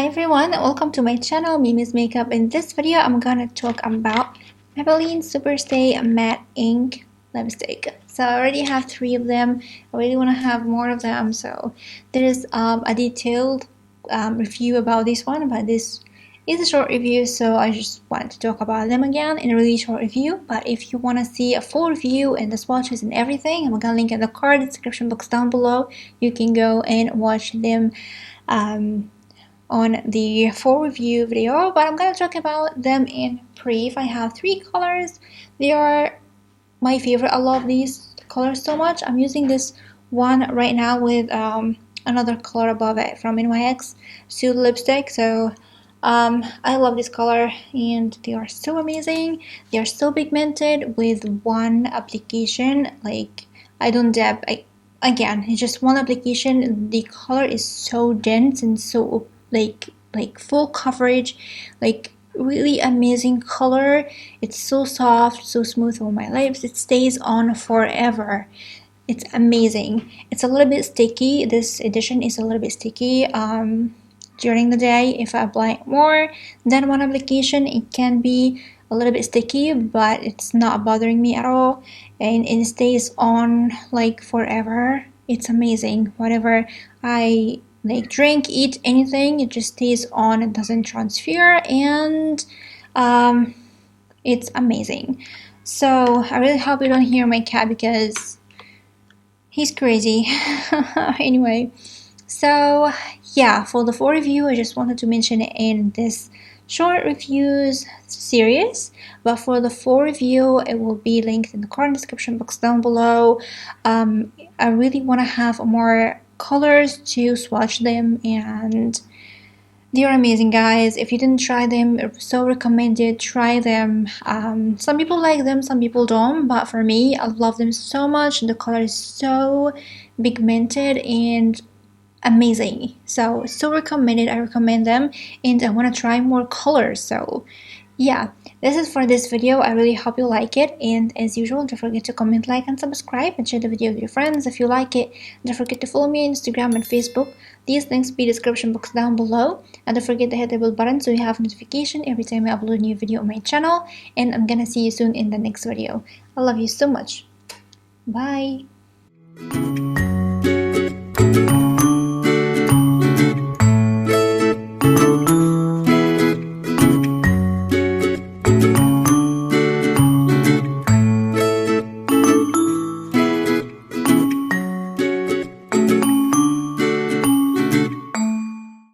Hi everyone, welcome to my channel, Mimi's Makeup. In this video, I'm gonna talk about Maybelline Superstay Matte Ink Lipstick. So I already have 3 of them. I really want to have more of them. So there's a detailed review about this one, but this is a short review, so I just want to talk about them again in a really short review. But if you want to see a full review and the swatches and everything, I'm gonna link in the card description box down below. You can go and watch them on the full review video, but I'm gonna talk about them in brief. I have 3 colors. They are my favorite. I love these colors so much. I'm using this one right now with another color above it from NYX Suit Lipstick. So I love this color and they are so amazing. They are so pigmented with one application. Like, I don't dab. Again, it's just one application. The color is so dense and so like full coverage, like really amazing color. It's so soft, so smooth on my lips. It stays on forever. It's amazing. It's a little bit sticky. This edition is a little bit sticky during the day. If I apply it more than one application, it can be a little bit sticky, but it's not bothering me at all, and it stays on like forever. It's amazing. Whatever I like drink, eat, anything, it just stays on. It doesn't transfer, and it's amazing. So I really hope you don't hear my cat because he's crazy. Anyway, so yeah, for the full review, I just wanted to mention it in this short reviews series, but for the full review, it will be linked in the card description box down below. I really want to have more colors to swatch them, and they are amazing, guys. If you didn't try them, so recommended. Try them. Some people like them, some people don't, but for me, I love them so much. The color is so pigmented and amazing, so recommended. I recommend them, and I want to try more colors. So yeah, this is for this video. I really hope you like it, and as usual, don't forget to comment, like, and subscribe, and share the video with your friends if you like it. Don't forget to follow me on Instagram and Facebook. These links be description box down below, and don't forget to hit the bell button so you have notification every time I upload a new video on my channel. And I'm gonna see you soon in the next video. I love you so much. Bye.